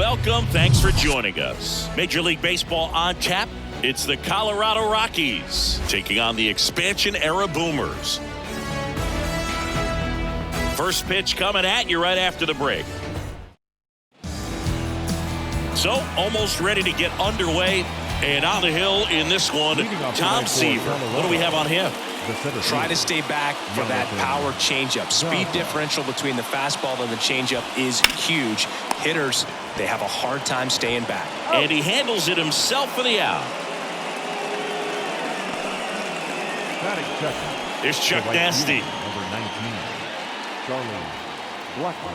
welcome. Thanks for joining us. Major League Baseball on tap. It's the Colorado Rockies taking on the expansion era Boomers. First pitch coming at you right after the break. So, almost ready to get underway. And on the hill in this one, Tom Seaver. What do we have on him? Try to stay back for that power changeup. Speed differential between the fastball and the changeup is huge. Hitters, they have a hard time staying back. And he handles it himself for the out. Here's Chuck Nasty. Number 19, Charlie Blackman.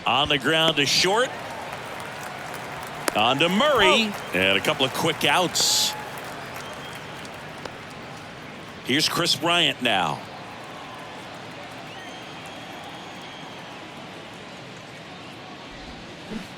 On the ground to short. On to Murray. And a couple of quick outs. Here's Chris Bryant now.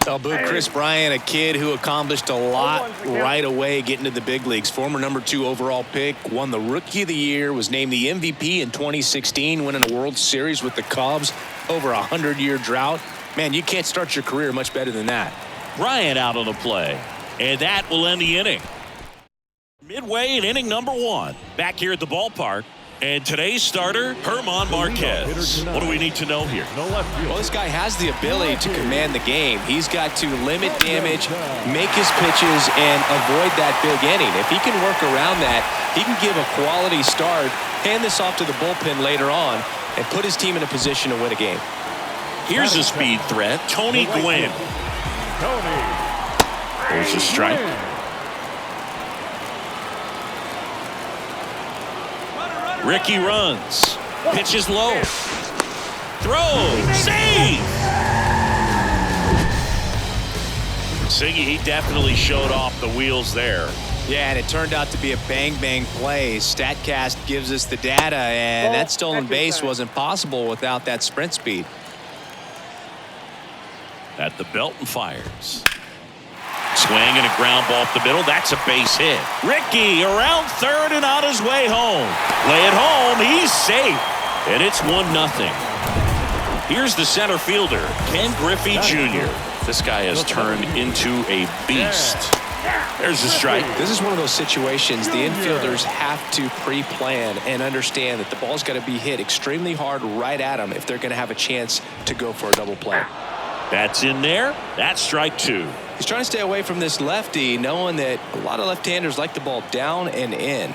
I'll boot Chris Bryant, a kid who accomplished a lot right away getting to the big leagues. Former #2 overall pick, won the Rookie of the Year, was named the MVP in 2016, winning a World Series with the Cubs over a 100-year drought. Man, you can't start your career much better than that. Bryant out on the play. And that will end the inning. Midway in inning number 1. Back here at the ballpark. And today's starter, German Marquez. What do we need to know here? Well, this guy has the ability to command the game. He's got to limit damage, make his pitches, and avoid that big inning. If he can work around that, he can give a quality start, hand this off to the bullpen later on, and put his team in a position to win a game. Here's a speed threat, Tony Gwynn. There's a strike. Ricky runs. Pitches low. Throw. Save. Siggy, he definitely showed off the wheels there. Yeah, and it turned out to be a bang-bang play. StatCast gives us the data, and that stolen base wasn't possible without that sprint speed. At the belt and fires. Swing and a ground ball up the middle. That's a base hit. Ricky around third and on his way home. Play it home. He's safe. And it's 1-0. Here's the center fielder, Ken Griffey Jr. This guy has turned into a beast. There's a strike. This is one of those situations the infielders have to pre-plan and understand that the ball's got to be hit extremely hard right at them if they're going to have a chance to go for a double play. That's in there. That's strike 2. He's trying to stay away from this lefty, knowing that a lot of left-handers like the ball down and in.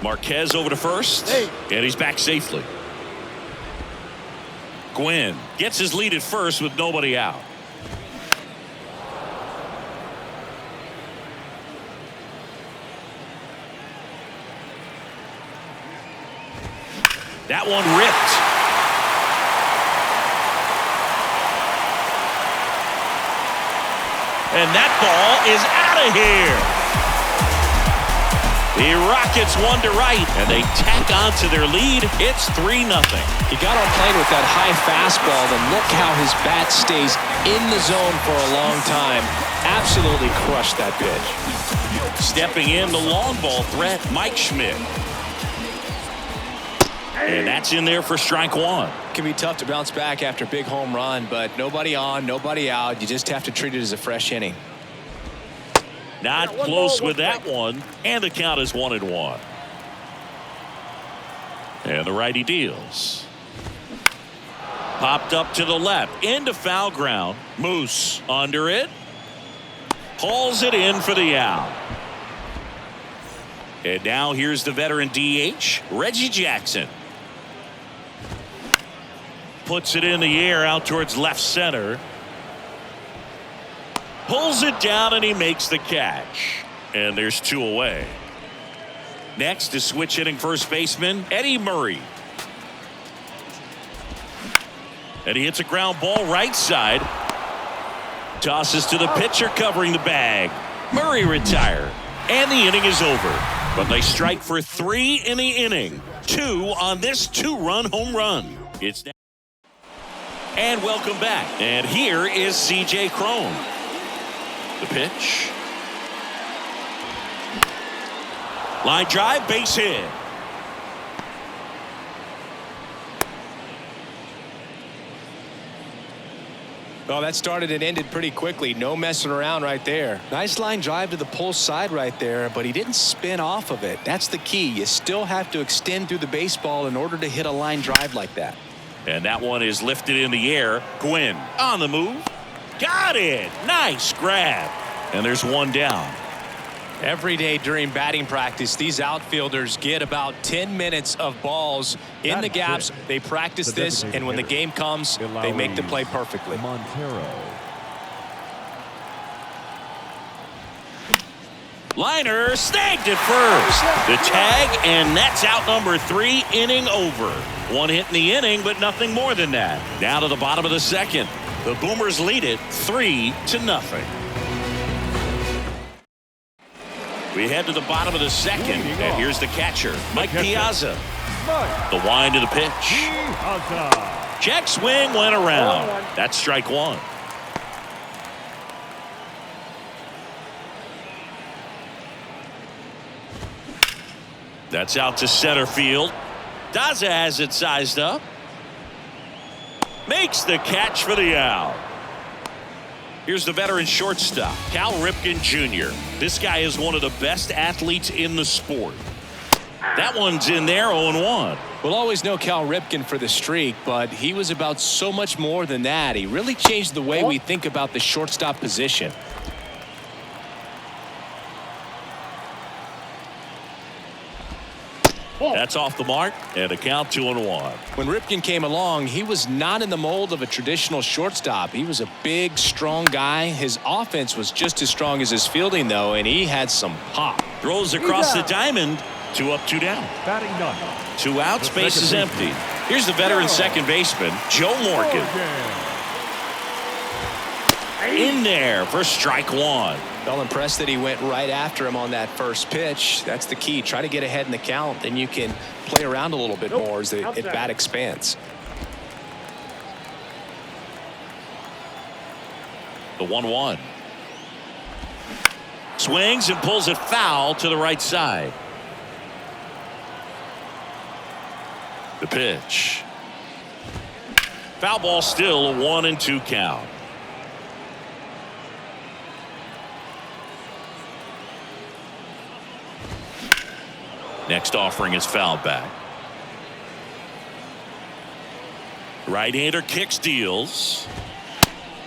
Marquez over to first, and he's back safely. Gwynn gets his lead at first with nobody out. That one ripped. And that ball is out of here. The Rockets one to right, and they tack on to their lead. It's 3-0. He got on plane with that high fastball, and look how his bat stays in the zone for a long time. Absolutely crushed that pitch. Stepping in, the long ball threat, Mike Schmidt. And that's in there for strike 1. It can be tough to bounce back after a big home run, but nobody on, nobody out. You just have to treat it as a fresh inning. Not close with that one, and the count is 1-1. And the righty deals. Popped up to the left, into foul ground. Moose under it. Hauls it in for the out. And now here's the veteran DH, Reggie Jackson. Puts it in the air out towards left center. Pulls it down and he makes the catch. And there's 2 away. Next is switch hitting first baseman Eddie Murray. And he hits a ground ball right side. Tosses to the pitcher covering the bag. Murray retired. And the inning is over. But they strike for 3 in the inning. 2 on this 2-run home run. It's now. And welcome back. And here is C.J. Cron. The pitch. Line drive, base hit. Well, that started and ended pretty quickly. No messing around right there. Nice line drive to the pull side right there, but he didn't spin off of it. That's the key. You still have to extend through the baseball in order to hit a line drive like that. And that one is lifted in the air. Gwynn on the move. Got it. Nice grab. And there's one down. Every day during batting practice, these outfielders get about 10 minutes of balls in the gaps. They practice this, and when the game comes, they make the play perfectly. Montero. Liner snagged at first. The tag, and that's out number 3, inning over. One hit in the inning, but nothing more than that. Down to the bottom of the second. The Boomers lead it 3-0. We head to the bottom of the second, and here's the catcher, Mike Piazza. The wind to the pitch. Check swing went around. That's strike one. That's out to center field. Daza has it sized up. Makes the catch for the out. Here's the veteran shortstop, Cal Ripken Jr. This guy is one of the best athletes in the sport. That one's in there, 0-1. We'll always know Cal Ripken for the streak, but he was about so much more than that. He really changed the way we think about the shortstop position. That's off the mark, and a count 2-1. When Ripken came along, he was not in the mold of a traditional shortstop. He was a big, strong guy. His offense was just as strong as his fielding, though, and he had some pop. Throws across the diamond. 2 up, 2 down. Batting done. 2 out, space is empty. Here's the veteran second baseman, Joe Morgan. In there for strike one. Well impressed that he went right after him on that first pitch. That's the key. Try to get ahead in the count, then you can play around a little bit more as the at-bat expands. The 1-1. Swings and pulls it foul to the right side. The pitch. Foul ball, still a 1-2 count. Next offering is fouled back. Right-hander kicks, deals.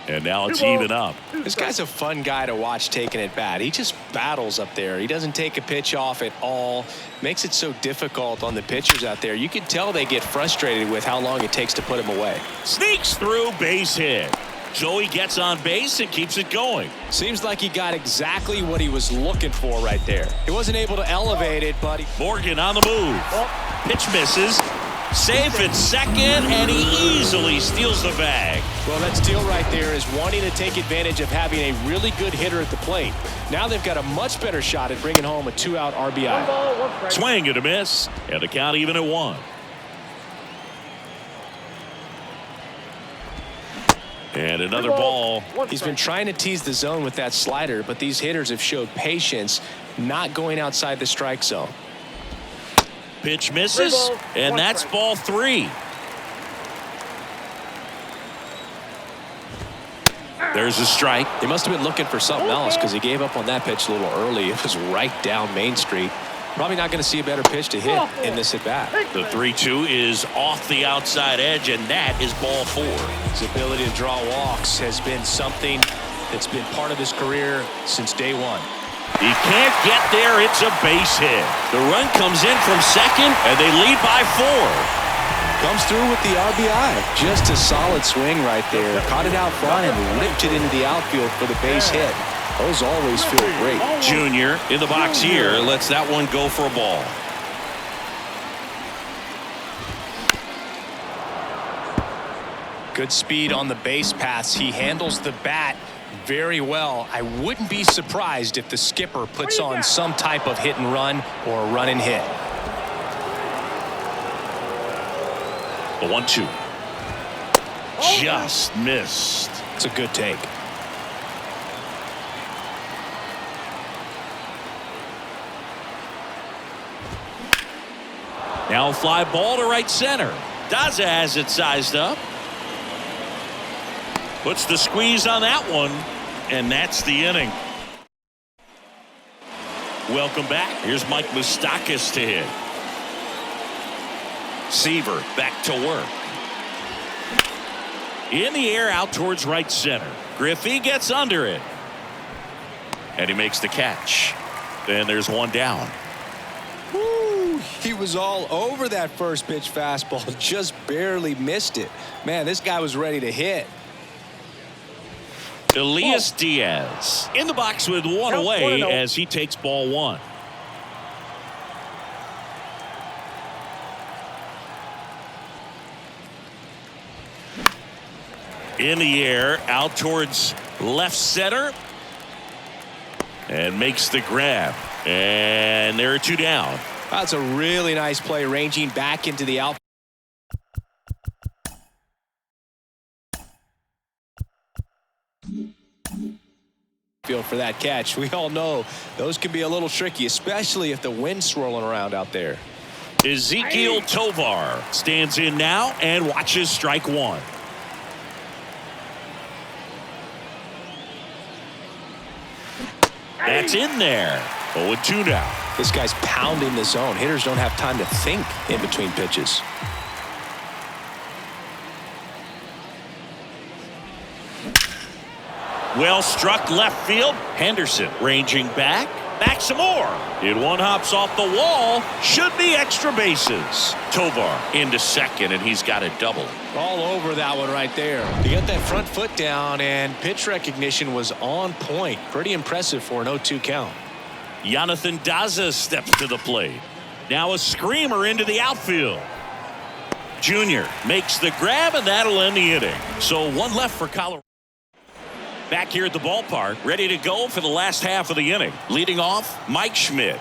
And now it's even up. This guy's a fun guy to watch taking at bat. He just battles up there. He doesn't take a pitch off at all. Makes it so difficult on the pitchers out there. You can tell they get frustrated with how long it takes to put him away. Sneaks through, base hit. Joey gets on base and keeps it going. Seems like he got exactly what he was looking for right there. He wasn't able to elevate it, but Morgan on the move. Pitch misses. Safe at second, and he easily steals the bag. Well, that steal right there is wanting to take advantage of having a really good hitter at the plate. Now they've got a much better shot at bringing home a 2-out RBI. Swing and a miss, and the count even at 1. And another ball. He's been trying to tease the zone with that slider, but these hitters have showed patience, not going outside the strike zone. Pitch misses, and that's ball 3. There's a strike. He must have been looking for something else because he gave up on that pitch a little early. It was right down Main Street. Probably not going to see a better pitch to hit in this at bat. The 3-2 is off the outside edge, and that is ball 4. His ability to draw walks has been something that's been part of his career since day one. He can't get there. It's a base hit. The run comes in from second, and they lead by 4. Comes through with the RBI. Just a solid swing right there. Caught it out front and ripped it into the outfield for the base hit. Those always feel great. Junior in the box here lets that one go for a ball. Good speed on the base paths. He handles the bat very well. I wouldn't be surprised if the skipper puts on some type of hit and run or a run and hit. The 1-2. Just missed. It's a good take. Now a fly ball to right center. Daza has it sized up. Puts the squeeze on that one, and that's the inning. Welcome back. Here's Mike Moustakas to hit. Seaver back to work. In the air out towards right center. Griffey gets under it. And he makes the catch. Then there's one down. Woo, he was all over that first pitch fastball. Just barely missed it. Man, this guy was ready to hit. Elias Diaz in the box with one away as he takes ball one. In the air out towards left center and makes the grab, and there are two down. That's a really nice play, ranging back into the outfield. For that catch. We all know those can be a little tricky, especially if the wind's swirling around out there. Ezequiel Tovar stands in now and watches strike one. That's in there. 0-2 now. This guy's pounding the zone. Hitters don't have time to think in between pitches. Well struck left field. Henderson ranging back. Back some more. It one hops off the wall. Should be extra bases. Tovar into second, and he's got a double. All over that one right there. He got that front foot down, and pitch recognition was on point. Pretty impressive for an 0-2 count. Jonathan Daza steps to the plate. Now a screamer into the outfield. Junior makes the grab, and that'll end the inning. So one left for Colorado. Back here at the ballpark, ready to go for the last half of the inning. Leading off, Mike Schmidt.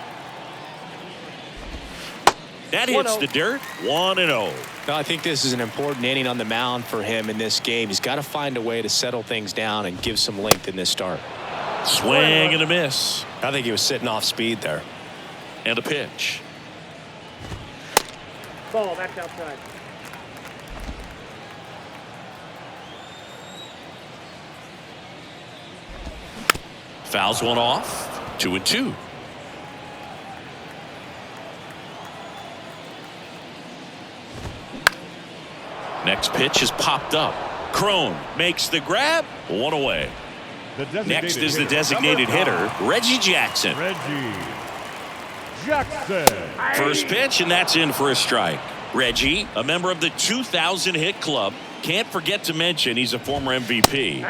That hits the dirt. 1-0. No, I think this is an important inning on the mound for him in this game. He's got to find a way to settle things down and give some length in this start. Swing and a miss. I think he was sitting off speed there. And a pitch. Ball back outside. Fouls one off. 2-2. Next pitch is popped up. Crone makes the grab. One away. Next is the designated hitter, Reggie Jackson. Reggie Jackson. First pitch, and that's in for a strike. Reggie, a member of the 2000 hit club. Can't forget to mention he's a former MVP.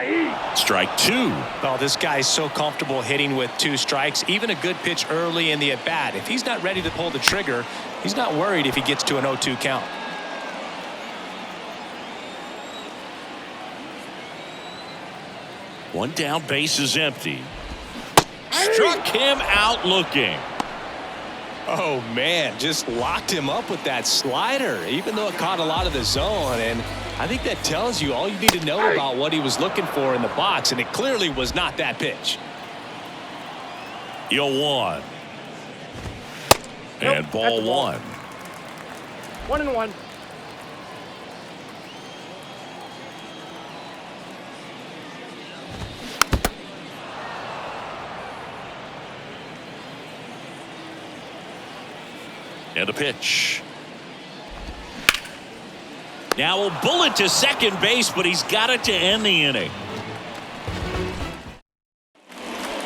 Strike two. Oh, this guy's so comfortable hitting with 2 strikes. Even a good pitch early in the at-bat. If he's not ready to pull the trigger, he's not worried if he gets to an 0-2 count. One down, base is empty. Struck him out looking. Oh, man, just locked him up with that slider, even though it caught a lot of the zone. And I think that tells you all you need to know about what he was looking for in the box, and it clearly was not that pitch. 0-1. And ball one. 1-1. And a pitch. Now a bullet to second base, but he's got it to end the inning.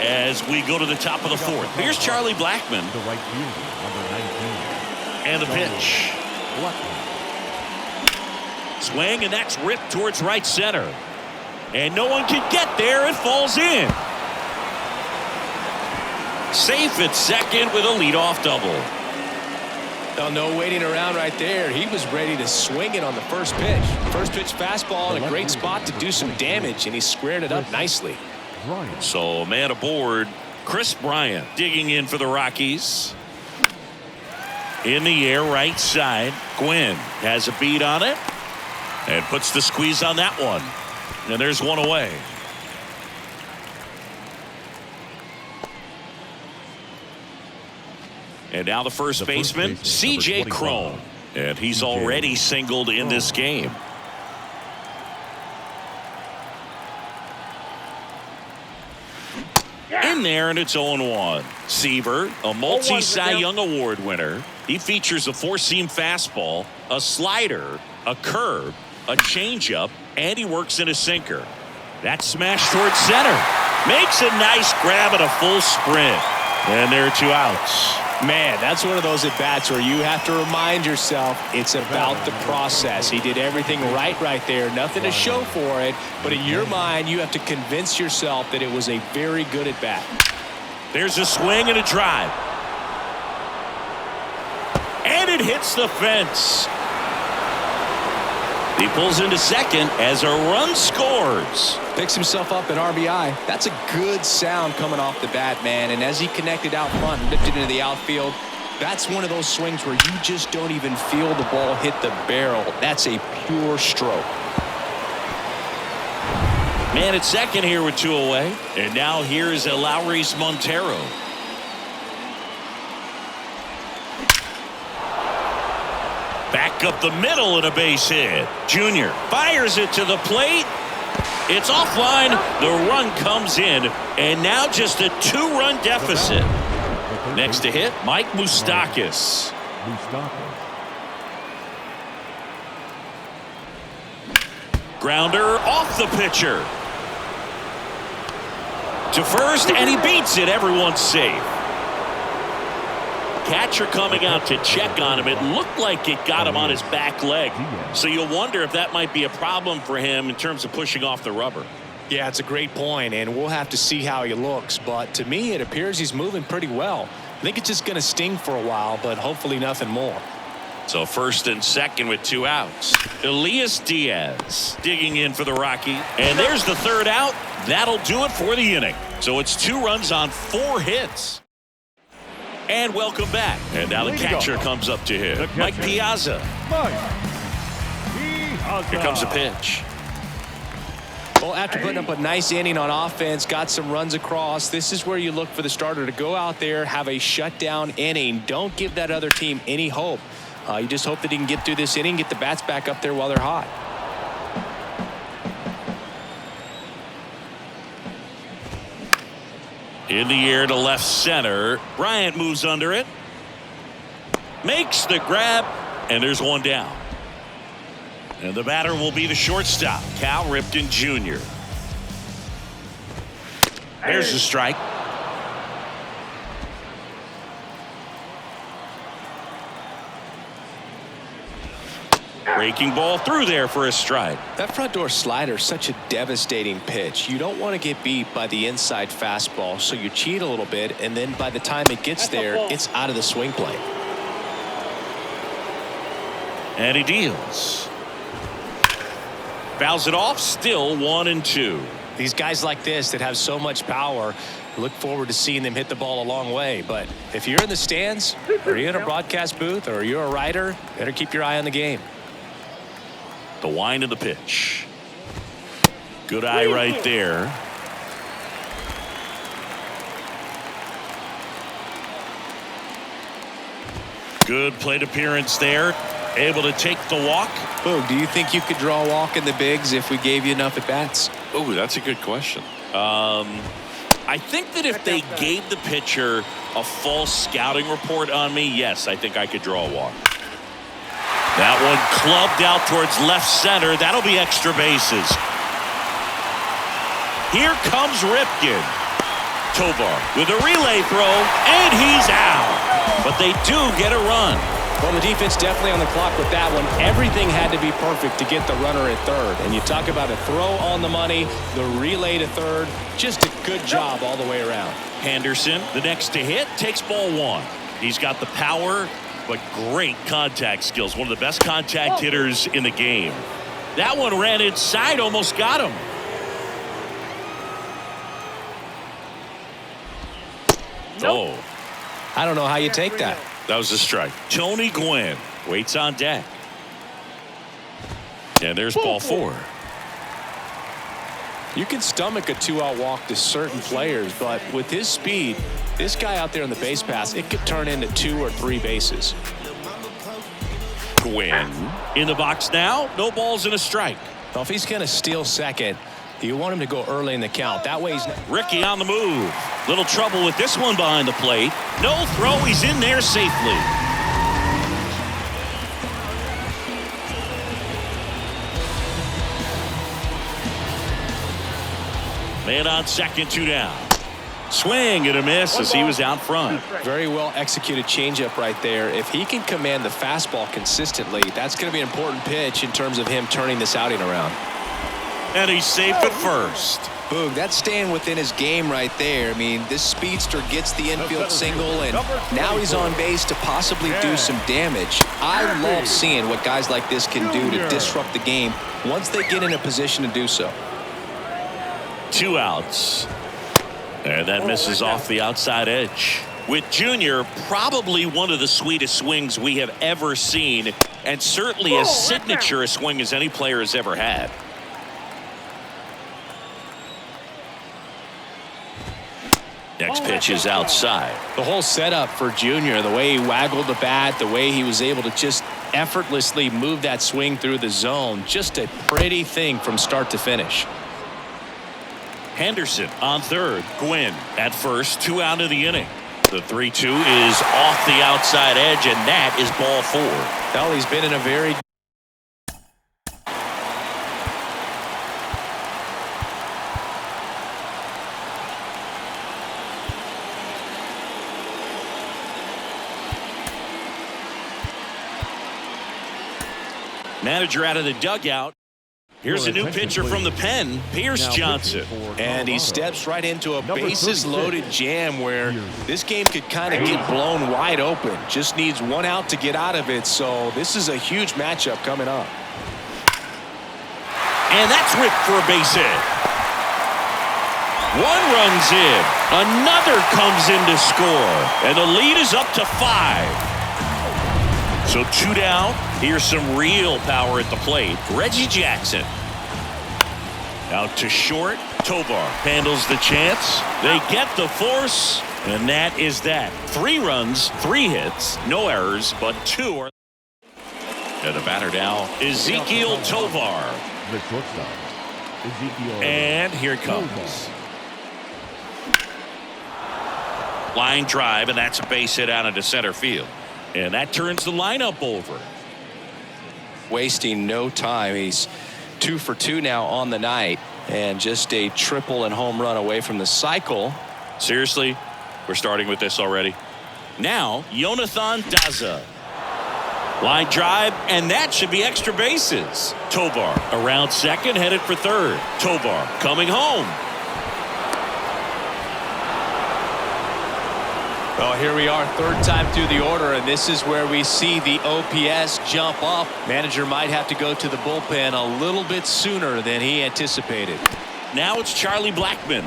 As we go to the top of the fourth. Here's Charlie Blackmon. The right fielder, number 19. And the pitch. Swing, and that's ripped towards right center. And no one can get there. It falls in. Safe at second with a leadoff double. Oh, no waiting around right there. He was ready to swing it on the first pitch. First pitch fastball in a great spot to do some damage, and he squared it up nicely. So man aboard, Chris Bryant digging in for the Rockies. In the air right side. Gwynn has a beat on it and puts the squeeze on that one. And there's one away. And now the first baseman, C.J. Crone. And he's already singled in this game. in there, and it's 0-1. Seaver, a multi-Cy Young Award winner. He features a four-seam fastball, a slider, a curve, a changeup, and he works in a sinker. That smash towards center. Makes a nice grab and a full sprint. And there are 2 outs. Man, that's one of those at-bats where you have to remind yourself it's about the process. He did everything right there. Nothing to show for it. But in your mind, you have to convince yourself that it was a very good at-bat. There's a swing and a drive. And it hits the fence. He pulls into second as a run scores. Picks himself up an RBI. That's a good sound coming off the bat, man. And as he connected out front and lifted into the outfield, that's one of those swings where you just don't even feel the ball hit the barrel. That's a pure stroke. Man at second here with 2 away. And now here's Lowry's Montero. Back up the middle and a base hit. Junior fires it to the plate. It's offline. The run comes in, and now just a 2-run deficit. Next to hit, Mike Moustakas. Grounder off the pitcher. To first, and he beats it. Everyone's safe. Catcher coming out to check on him. It looked like it got him on his back leg. So you'll wonder if that might be a problem for him in terms of pushing off the rubber. Yeah, it's a great point, and we'll have to see how he looks. But to me, it appears he's moving pretty well. I think it's just going to sting for a while, but hopefully nothing more. So first and second with 2 outs. Elias Diaz digging in for the Rocky. And there's the 3rd out. That'll do it for the inning. So it's 2 runs on 4 hits. And welcome back. And now the catcher comes up to hit. Mike Piazza. Here comes a pitch. Well, after putting up a nice inning on offense, got some runs across, this is where you look for the starter to go out there, have a shutdown inning. Don't give that other team any hope. You just hope that he can get through this inning, get the bats back up there while they're hot. In the air to left center. Bryant moves under it. Makes the grab. And there's 1 down. And the batter will be the shortstop, Cal Ripken Jr. There's the strike. Breaking ball through there for a strike. That front door slider is such a devastating pitch. You don't want to get beat by the inside fastball, so you cheat a little bit, and then by the time it gets there, it's out of the swing plane. And he deals. Fouls it off, still 1-2. These guys like this that have so much power, look forward to seeing them hit the ball a long way. But if you're in the stands, or you're in a broadcast booth, or you're a writer, better keep your eye on the game. The wind of the pitch. Good eye right there. Good plate appearance there. Able to take the walk. Boog, do you think you could draw a walk in the bigs if we gave you enough at bats? Oh, that's a good question. I think that if they gave the pitcher a false scouting report on me, yes, I think I could draw a walk. That one clubbed out towards left center. That'll be extra bases. Here comes Ripken. Tovar with a relay throw, and he's out. But they do get a run. Well, the defense definitely on the clock with that one. Everything had to be perfect to get the runner at third. And you talk about a throw on the money, the relay to third. Just a good job all the way around. Henderson, the next to hit, takes ball 1. He's got the power, but great contact skills. One of the best contact hitters in the game. That one ran inside, almost got him. Nope. Oh. I don't know how you take that. That was a strike. Tony Gwynn waits on deck. And there's ball 4. You can stomach a 2-out walk to certain players, but with his speed, this guy out there on the base pass, it could turn into 2 or 3 bases. Gwynn in the box now. No balls and a strike. Well, if he's going to steal second, You want him to go early in the count. That way he's... Ricky on the move. Little trouble with this one behind the plate. No throw. He's in there safely. Man on second, 2 down. Swing and a miss as he was out front. Very well executed changeup right there. If he can command the fastball consistently, that's going to be an important pitch in terms of him turning this outing around. And he's safe at first. Boog, that's staying within his game right there. I mean, this speedster gets the infield single, and now he's on base to possibly do some damage. I love seeing what guys like this can do to disrupt the game once they get in a position to do so. 2 outs. And that misses off the outside edge. With Junior, probably one of the sweetest swings we have ever seen, and certainly as signature a swing as any player has ever had. Next pitch is outside. The whole setup for Junior, the way he waggled the bat, the way he was able to just effortlessly move that swing through the zone, just a pretty thing from start to finish. Henderson on third. Gwynn at first. 2 out of the inning. The 3-2 is off the outside edge, and that is ball 4. Well, he's been in a very... Manager out of the dugout. Here's a new pitcher from the pen, Pierce Johnson. And he steps right into a bases-loaded jam where this game could kind of get blown wide open. Just needs 1 out to get out of it, so this is a huge matchup coming up. And that's ripped for a base hit. 1 runs in. Another comes in to score. And the lead is up to 5. So 2 down. Here's some real power at the plate. Reggie Jackson. Out to short. Tovar handles the chance. They get the force. And that is that. 3 runs, 3 hits, no errors, but 2 are. And the batter now, Ezekiel Tovar. The shortstop, Ezekiel. And here it comes. Line drive, and that's a base hit out into center field. And that turns the lineup over. Wasting no time. He's 2 for 2 now on the night, and just a triple and home run away from the cycle. Seriously, we're starting with this already. Now, Jonathan Daza. Line drive, and that should be extra bases. Tovar around second, headed for third. Tovar coming home. Well, here we are, 3rd time through the order, and this is where we see the OPS jump up. Manager might have to go to the bullpen a little bit sooner than he anticipated. Now it's Charlie Blackmon.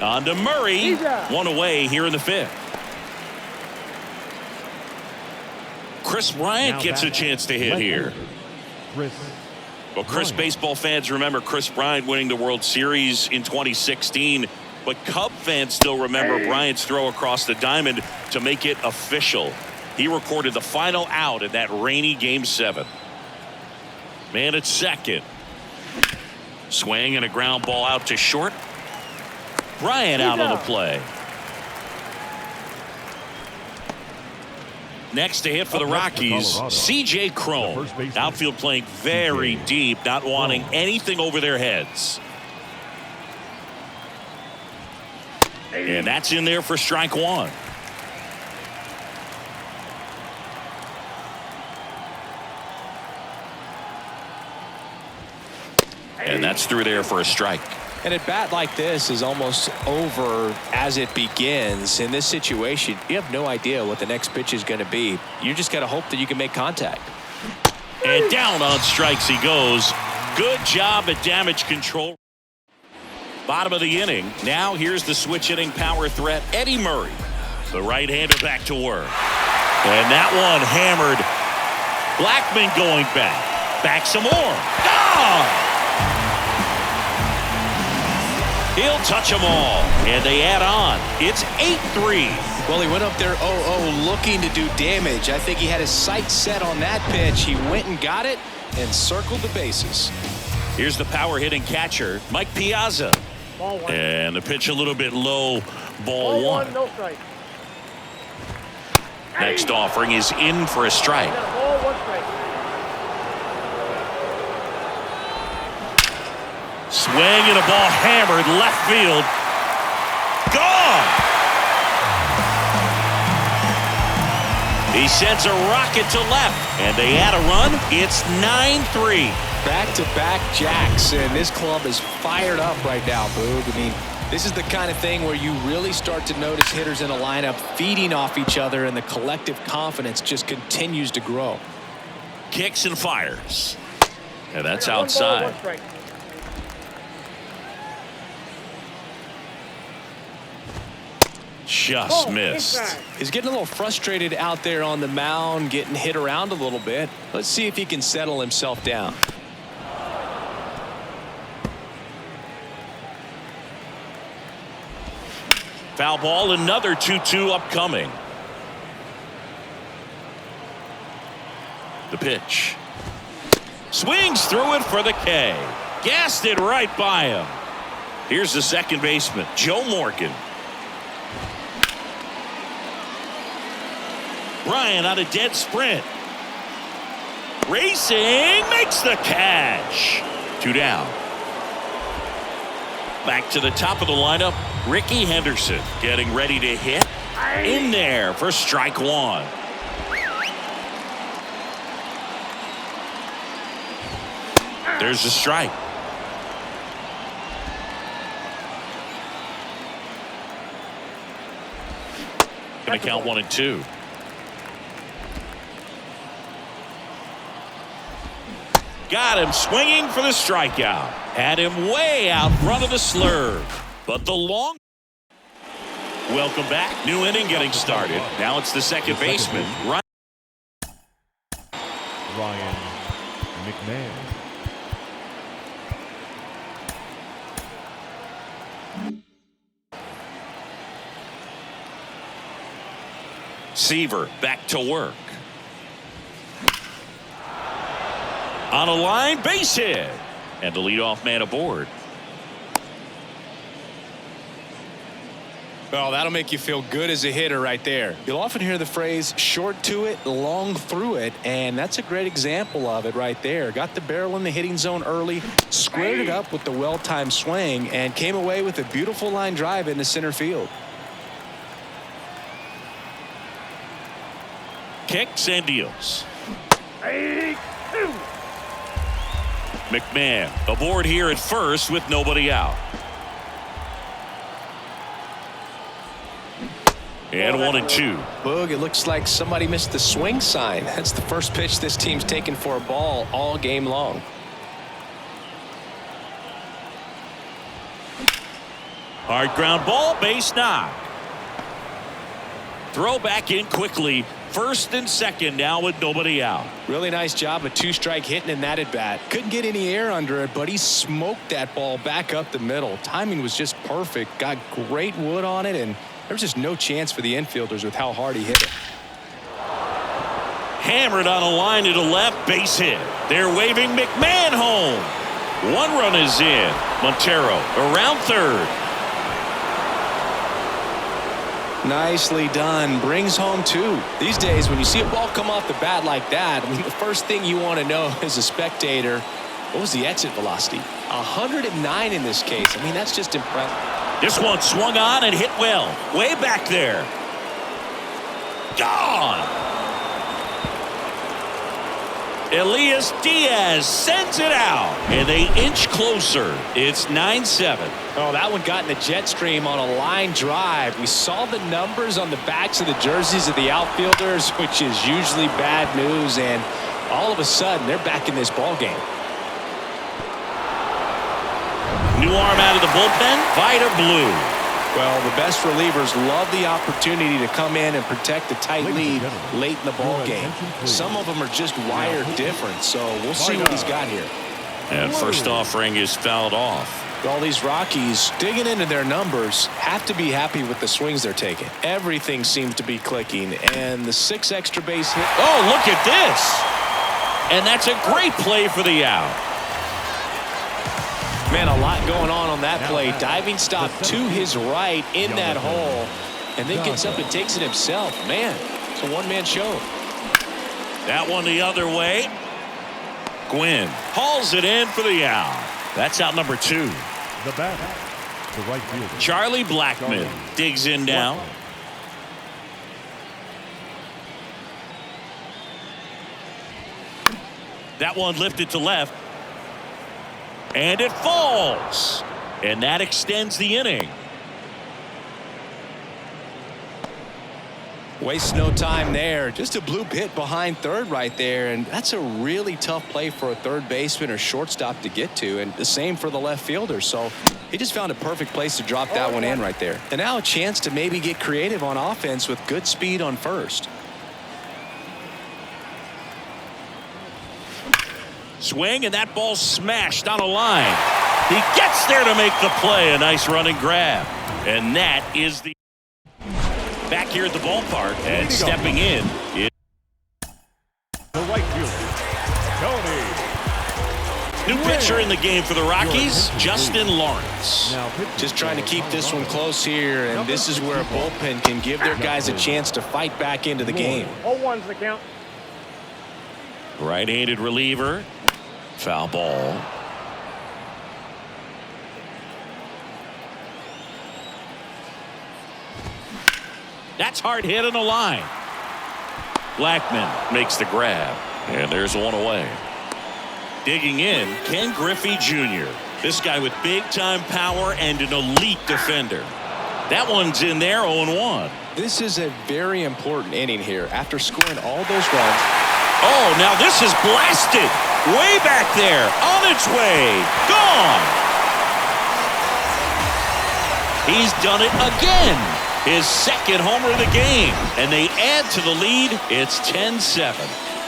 On to Murray. 1 away here in the 5th. Chris Bryant gets a chance to hit here. Well, Chris, baseball fans remember Chris Bryant winning the World Series in 2016. But Cub fans still remember Bryant's throw across the diamond to make it official. He recorded the final out in that rainy Game 7. Man at second. Swing and a ground ball out to short. Bryant out on the play. Next to hit for the Rockies, C.J. Cron. Outfield playing very deep, not wanting anything over their heads. And that's in there for strike 1. And that's through there for a strike. And a bat like this is almost over as it begins. In this situation, you have no idea what the next pitch is going to be. You just got to hope that you can make contact. And down on strikes he goes. Good job at damage control. Bottom of the inning. Now here's the switch hitting power threat, Eddie Murray. The right-hander back to work. And that one hammered. Blackmon going back. Back some more. Gone! He'll touch them all. And they add on. It's 8-3. Well, he went up there 0-0 looking to do damage. I think he had his sights set on that pitch. He went and got it and circled the bases. Here's the power hitting catcher, Mike Piazza. Ball one. And the pitch a little bit low, ball one. No strike. Next offering is in for a strike. Ball one strike. Swing and a ball hammered left field. Gone! He sends a rocket to left, and they add a run. It's 9-3. Back-to-back jacks, and this club is fired up right now, Boog. I mean, this is the kind of thing where you really start to notice hitters in a lineup feeding off each other, and the collective confidence just continues to grow. Kicks and fires. And that's One ball, outside. one strike. Just missed. Inside. He's getting a little frustrated out there on the mound, getting hit around a little bit. Let's see if he can settle himself down. Foul ball, another 2-2 upcoming. The pitch. Swings through it for the K. Gassed it right by him. Here's the second baseman, Joe Morgan. Bryant on a dead sprint. Racing, makes the catch. 2 down. Back to the top of the lineup, Ricky Henderson getting ready to hit. In there for strike one. There's a strike. Gonna count 1 and 2. Got him swinging for the strikeout. Had him way out front of the slurve. But the long. Welcome back. New inning getting started. Now it's the second baseman, Ryan McMahon. Seaver back to work. On a line, base hit. And the leadoff man aboard. Well, that'll make you feel good as a hitter right there. You'll often hear the phrase short to it, long through it, and that's a great example of it right there. Got the barrel in the hitting zone early, squared it up with the well-timed swing, and came away with a beautiful line drive into center field. Kicks and deals. McMahon aboard here at first with nobody out. And 1 and 2. Boog, it looks like somebody missed the swing sign. That's the first pitch this team's taken for a ball all game long. Hard ground ball, base knock. Throw back in quickly. First and second now with nobody out. Really nice job of two-strike hitting in that at-bat. Couldn't get any air under it, but he smoked that ball back up the middle. Timing was just perfect. Got great wood on it, and there was just no chance for the infielders with how hard he hit it. Hammered on a line to the left, base hit. They're waving McMahon home. 1 run is in. Montero around third. Nicely done. Brings home 2. These days, when you see a ball come off the bat like that, I mean, the first thing you want to know as a spectator, what was the exit velocity? 109 in this case. I mean, that's just impressive. This one swung on and hit well. Way back there. Gone. Elias Diaz sends it out, and they inch closer. It's 9-7. Oh, that one got in the jet stream on a line drive. We saw the numbers on the backs of the jerseys of the outfielders, which is usually bad news, and all of a sudden, they're back in this ball game. New arm out of the bullpen, Vida Blue. Well, the best relievers love the opportunity to come in and protect a tight lead late in the ball game. Some of them are just wired different, so we'll see what he's got here. And first offering is fouled off. All these Rockies digging into their numbers have to be happy with the swings they're taking. Everything seems to be clicking, and the 6 extra base hit. Oh, look at this. And that's a great play for the out. Man, a lot going on that play. Diving stop to his right in that hole, and then gets up and takes it himself. Man, it's a one-man show. That one the other way. Gwynn hauls it in for the out. That's out number 2. The batter, the right fielder. Charlie Blackmon digs in now. That one lifted to left. And it falls. And that extends the inning. Waste no time there. Just a bloop hit behind third right there. And that's a really tough play for a third baseman or shortstop to get to. And the same for the left fielder. So he just found a perfect place to drop that one in right there. And now a chance to maybe get creative on offense with good speed on first. Swing, and that ball smashed on a line. He gets there to make the play. A nice running grab. And that is the... Back here at the ballpark, and stepping in is The right fielder, Tony. new pitcher in the game for the Rockies, Justin Lawrence. Just trying to keep this one close here, and this is where a bullpen can give their guys a chance to fight back into the game. 0-1's the count. Right-handed reliever. Foul ball. That's hard hit on the line. Blackmon makes the grab, and there's one away. Digging in, Ken Griffey Jr. This guy with big-time power and an elite defender. That one's in there, 0-1. This is a very important inning here. After scoring all those runs. Oh, now this is blasted. Way back there, on its way, gone. He's done it again. His second homer of the game, and they add to the lead. It's 10-7.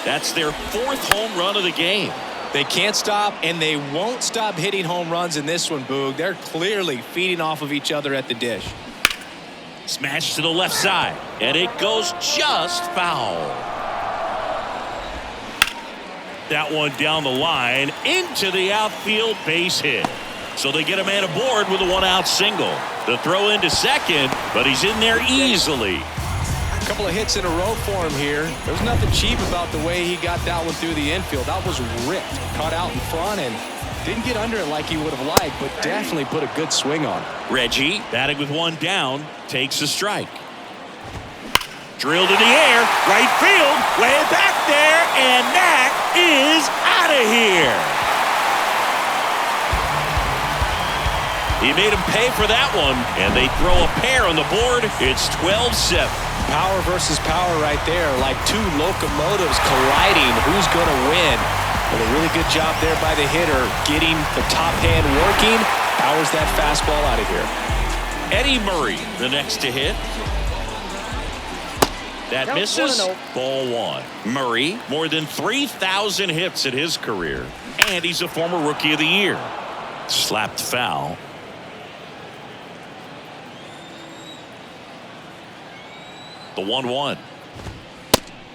That's their 4th home run of the game. They can't stop, and they won't stop hitting home runs in this one, Boog. They're clearly feeding off of each other at the dish. Smash to the left side, and it goes just foul. That one down the line into the outfield, base hit. So they get a man aboard with a 1-out single. The throw into second, but he's in there easily. A couple of hits in a row for him here. There's nothing cheap about the way he got that one through the infield. That was ripped, caught out in front, and didn't get under it like he would have liked, but definitely put a good swing on it. Reggie, batting with one down, takes a strike. Drilled in the air, right field, way back there, and that is out of here. He made him pay for that one, and they throw a pair on the board. It's 12-7. Power versus power right there, like two locomotives colliding. Who's going to win? Well, a really good job there by the hitter, getting the top hand working. Powers that fastball out of here. Eddie Murray, the next to hit. That misses. Ball 1. Murray, more than 3,000 hits in his career, and he's a former Rookie of the Year. Slapped foul. The 1-1.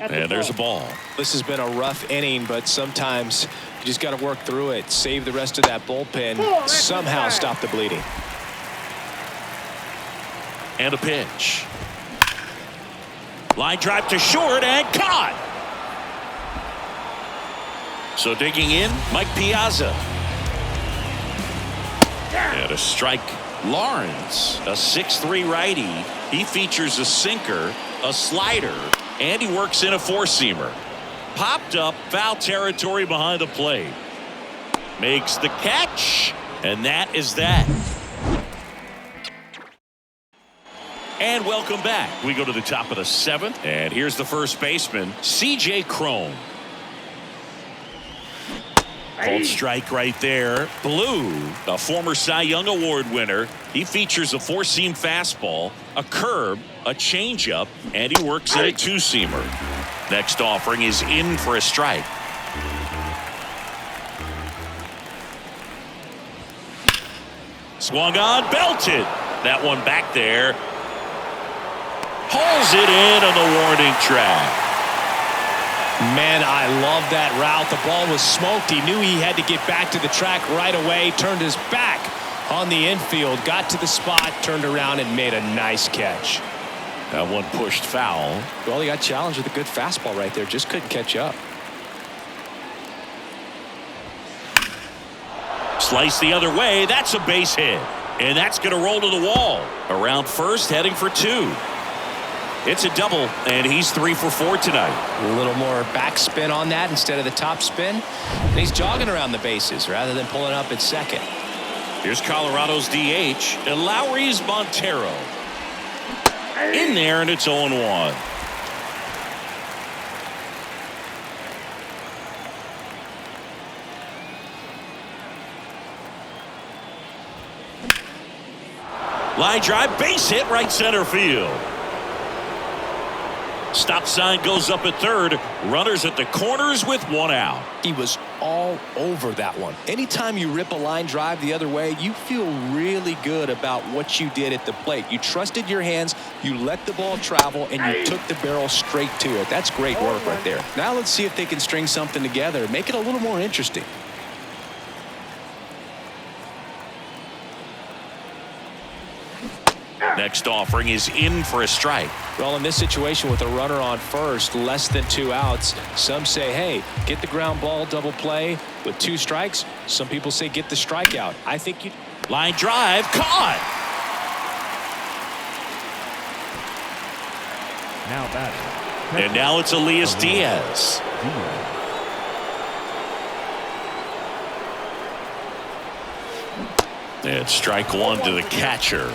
And there's a ball. This has been a rough inning, but sometimes you just got to work through it. Save the rest of that bullpen. Somehow stop the bleeding. And a pitch. Line drive to short and caught. So digging in, Mike Piazza. And a strike. Lawrence, a 6'3" righty. He features a sinker, a slider, and he works in a four-seamer. Popped up, foul territory behind the plate. Makes the catch, and that is that. And welcome back. We go to the top of the 7th, and here's the first baseman, C.J. Cron. Called strike right there. Blue, a former Cy Young Award winner. He features a four-seam fastball, a curve, a changeup, and he works in a two-seamer. Next offering is in for a strike. Swung on, belted. That one back there. Hauls it in on the warning track. Man, I love that route. The ball was smoked. He knew he had to get back to the track right away. Turned his back on the infield. Got to the spot. Turned around and made a nice catch. That one pushed foul. Well, he got challenged with a good fastball right there. Just couldn't catch up. Slice the other way. That's a base hit. And that's going to roll to the wall. Around first, heading for 2. It's a double, and he's 3 for 4 tonight. A little more backspin on that instead of the top spin. And he's jogging around the bases rather than pulling up at second. Here's Colorado's DH, and Lowry's Montero. In there, and it's 0-1. Line drive, base hit, right center field. Stop sign goes up at third. Runners at the corners with 1 out. He was all over that one. Anytime you rip a line drive the other way, you feel really good about what you did at the plate. You trusted your hands, you let the ball travel, and you took the barrel straight to it. That's great work right there. Now let's see if they can string something together, make it a little more interesting. Next offering is in for a strike. Well, in this situation with a runner on first, less than 2 outs, some say, hey, get the ground ball, double play with 2 strikes. Some people say get the strikeout. I think you... Line drive, caught. Now batting. And now it's Elias Diaz. And strike 1 to the catcher.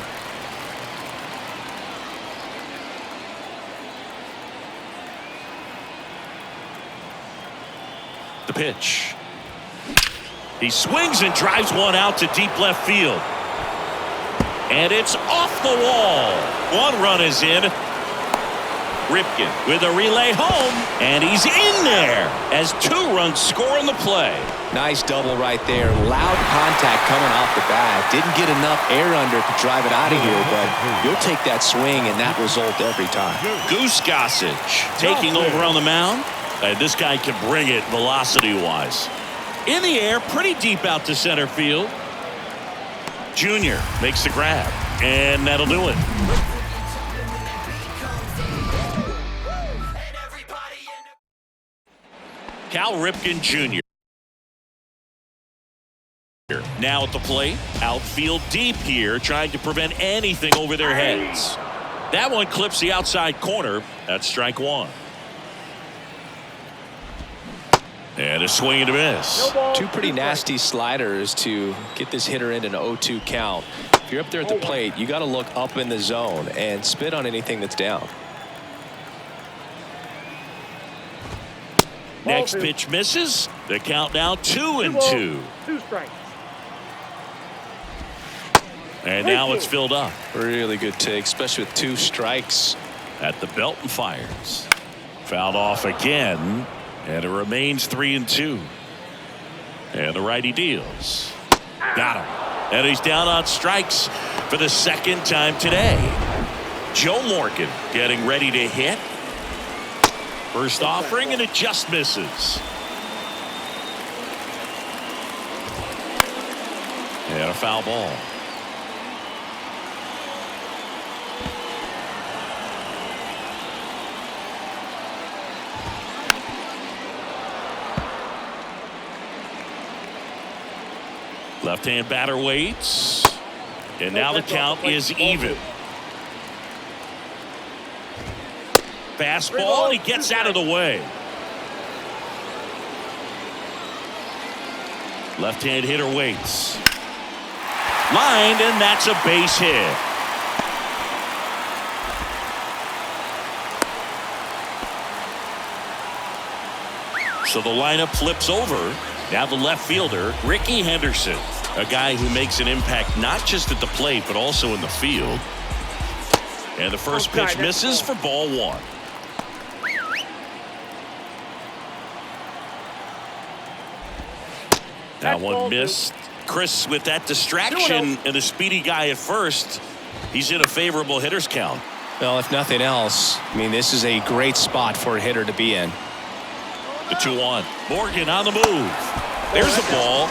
The pitch. He swings and drives one out to deep left field. And it's off the wall. 1 run is in. Ripken with a relay home, and he's in there as 2 runs score on the play. Nice double right there. Loud contact coming off the bat. Didn't get enough air under to drive it out of here, but you'll take that swing and that result every time. Goose Gossage taking over on the mound. And this guy can bring it velocity-wise. In the air, pretty deep out to center field. Junior makes the grab, and that'll do it. Cal Ripken Jr. now at the plate. Outfield deep here, trying to prevent anything over their heads. That one clips the outside corner. That's strike 1. And a swing and a miss. 2 pretty nasty sliders to get this hitter in an 0-2 count. If you're up there at the plate, you got to look up in the zone and spit on anything that's down. Next pitch misses. The count now 2-2. 2 strikes. And now it's filled up. Really good take, especially with 2 strikes. At the belt and fires. Fouled off again. And it remains 3-2. And the righty deals. Got him. And he's down on strikes for the 2nd time today. Joe Morgan getting ready to hit. First offering, and it just misses. And a foul ball. Left-hand batter waits. And now the count is even. Fastball, and he gets out of the way. Left-hand hitter waits. Lined, and that's a base hit. So the lineup flips over. Now the left fielder, Ricky Henderson, a guy who makes an impact not just at the plate but also in the field. And the first pitch misses for ball 1. That one missed. Chris, with that distraction and a speedy guy at first, he's in a favorable hitter's count. Well, if nothing else, I mean, this is a great spot for a hitter to be in. The 2-1. Morgan on the move. There's the ball.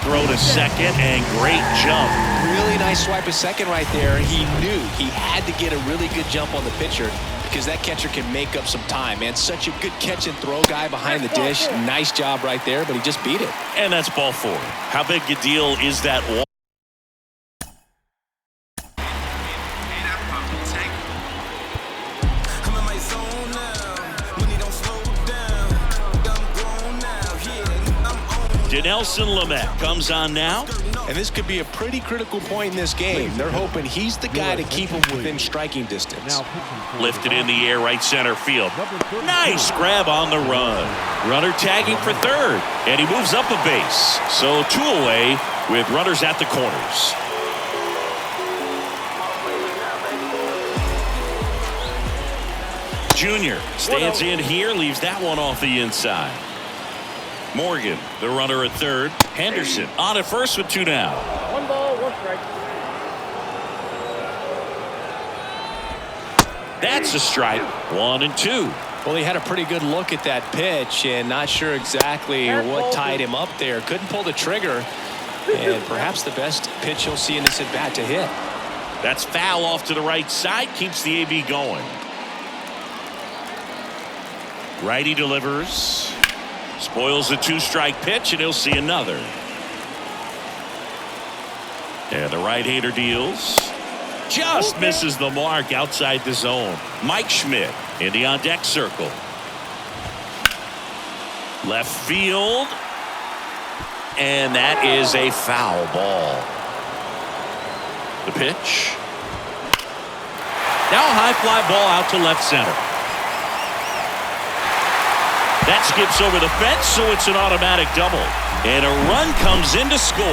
Throw to second, and great jump. Really nice swipe of second right there. He knew he had to get a really good jump on the pitcher because that catcher can make up some time, man. Such a good catch and throw guy behind the dish. Nice job right there, but he just beat it. And that's ball 4. How big a deal is that walk? Nelson Lamet comes on now. And this could be a pretty critical point in this game. They're hoping he's the guy to keep him within striking distance. Lifted in the air, right center field. Nice grab on the run. Runner tagging for third, and he moves up a base. So 2 away with runners at the corners. Junior stands in here, leaves that one off the inside. Morgan, the runner at third. Henderson on at first with 2 down. 1 ball, 1 strike. That's a strike. 1 and 2. Well, he had a pretty good look at that pitch and not sure exactly what tied him up there. Couldn't pull the trigger. And perhaps the best pitch he'll see in this at bat to hit. That's foul off to the right side. Keeps the AB going. Righty delivers. Spoils the 2-strike pitch, and he'll see another. And the right-hander deals. Just misses the mark outside the zone. Mike Schmidt in the on-deck circle. Left field. And that is a foul ball. The pitch. Now a high fly ball out to left center. That skips over the fence, so it's an automatic double. And a run comes in to score.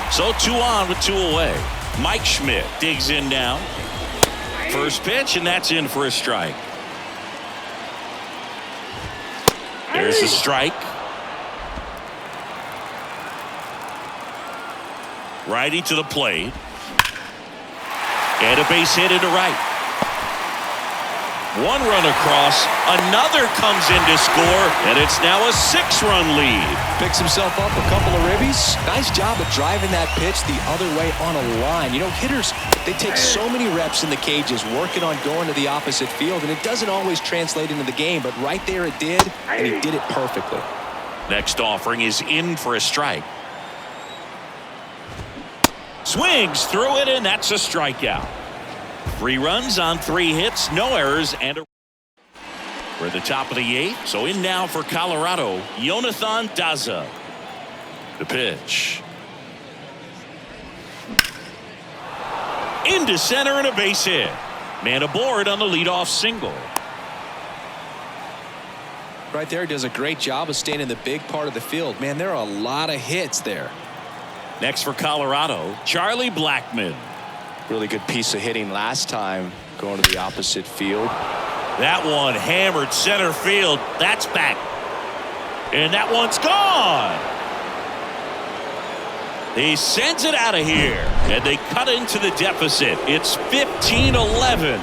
So 2 on with 2 away. Mike Schmidt digs in now. First pitch, and that's in for a strike. There's a strike. Righty to the plate. And a base hit into right. 1 run across, another comes in to score, and it's now a 6-run lead. Picks himself up a couple of ribbies. Nice job of driving that pitch the other way on a line. You know, hitters, they take so many reps in the cages working on going to the opposite field, and it doesn't always translate into the game, but right there it did, and he did it perfectly. Next offering is in for a strike. Swings through it, and that's a strikeout. 3 runs on 3 hits, no errors, and we're at the top of the 8th. So in now for Colorado, Jonathan Daza. The pitch. Into center and a base hit. Man aboard on the leadoff single. Right there, he does a great job of staying in the big part of the field. Man, there are a lot of hits there. Next for Colorado, Charlie Blackmon. Really good piece of hitting last time, going to the opposite field. That one hammered center field. That's back. And that one's gone. He sends it out of here. And they cut into the deficit. It's 15-11.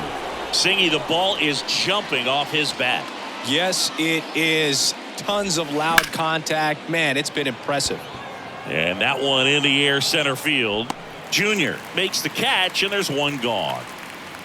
Singy, the ball is jumping off his bat. Yes, it is. Tons of loud contact. Man, it's been impressive. And that one in the air center field. Junior makes the catch, and there's 1 gone.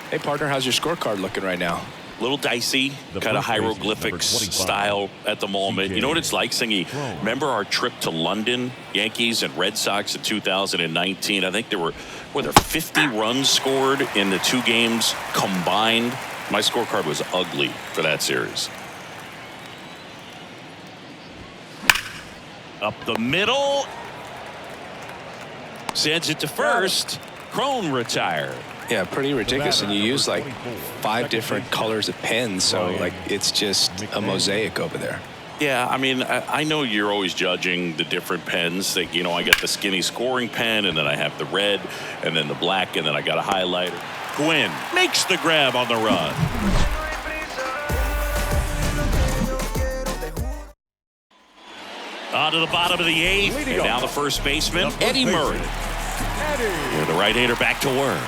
Hey, partner, how's your scorecard looking right now? Little dicey, kind of hieroglyphics style at the moment. You know what it's like, Singy? Remember our trip to London, Yankees and Red Sox in 2019? I think there were 50 runs scored in the 2 games combined. My scorecard was ugly for that series. Up the middle. Sends it to first. Crone retired. Yeah, pretty ridiculous. And you use like 5 different colors of pens, so like it's just a mosaic over there. Yeah, I mean, I know you're always judging the different pens. That, you know, I got the skinny scoring pen, and then I have the red, and then the black, and then I got a highlighter. Quinn makes the grab on the run. On to the bottom of the 8th, and now the first baseman, Eddie Murray. And the right-hander back to work.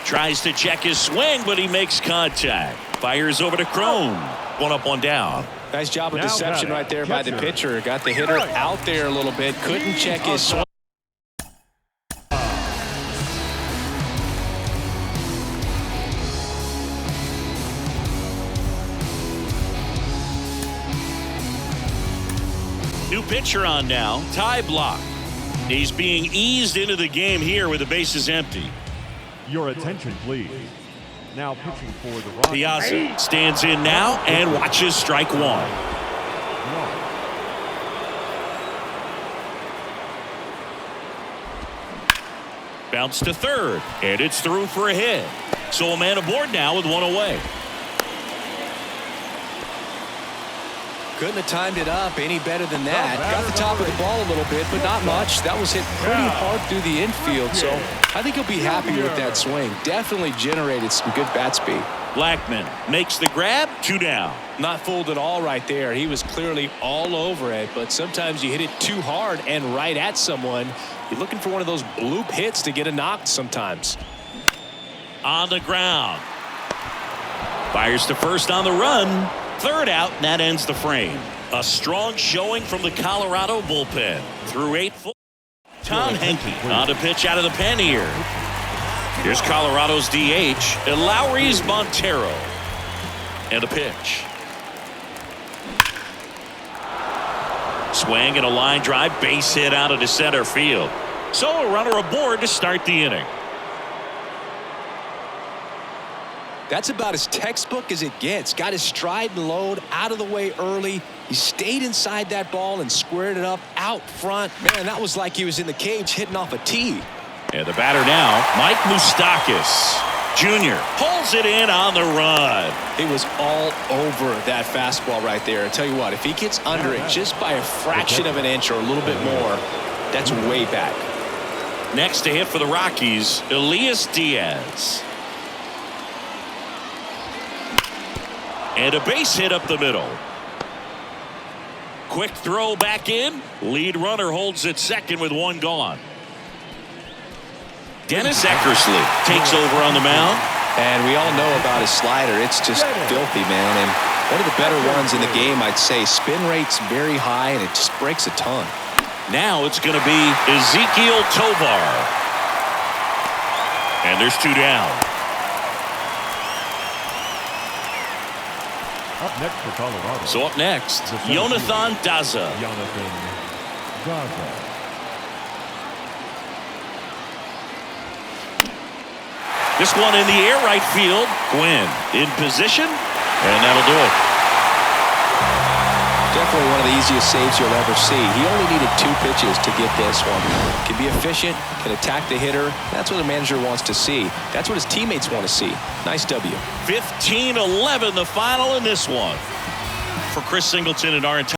Tries to check his swing, but he makes contact. Fires over to Crone. one up, one down. Nice job of Now deception right there by the pitcher. Got the hitter out there a little bit. Couldn't check his swing. New pitcher on now, Ty Block. He's being eased into the game here with the bases empty. Your attention, please. Now pitching for the Rockies. Piazza stands in now and watches strike one. Bounce to third, and it's through for a hit. So a man aboard now with one away. Couldn't have timed it up any better than that. Got the top of the ball a little bit, but not much. That was hit pretty hard through the infield, so I think he'll be happy with that swing. Definitely generated some good bat speed. Blackman makes the grab, 2 down. Not fooled at all right there. He was clearly all over it, but sometimes you hit it too hard and right at someone. You're looking for one of those bloop hits to get a knock sometimes. On the ground. Fires to first on the run. Third out, and that ends the frame. A strong showing from the Colorado bullpen. Through 8 full. Tom Henke on to pitch out of the pen here. Here's Colorado's DH, Lowry's Montero. And a pitch. Swing and a line drive, base hit out into center field. So a runner aboard to start the inning. That's about as textbook as it gets. Got his stride and load out of the way early. He stayed inside that ball and squared it up out front. Man, that was like he was in the cage hitting off a tee. And the batter now, Mike Moustakas Jr. pulls it in on the run. He was all over that fastball right there. I tell you what, if he gets under it just by a fraction of an inch or a little bit more, that's way back. Next to hit for the Rockies, Elias Diaz. And a base hit up the middle. Quick throw back in. Lead runner holds at second with one gone. Dennis Eckersley takes over on the mound. And we all know about his slider. It's just filthy, man. And one of the better ones in the game, I'd say. Spin rate's very high, and it just breaks a ton. Now it's going to be Ezekiel Tovar. And there's 2 down. Up next for Colorado. So up next, Jonathan Daza. Jonathan Daza. This one in the air, right field. Gwynn in position, and that'll do it. Definitely one of the easiest saves you'll ever see. He only needed 2 pitches to get this one. Can be efficient, can attack the hitter. That's what a manager wants to see. That's what his teammates want to see. Nice W. 15-11 the final in this one. For Chris Singleton and our entire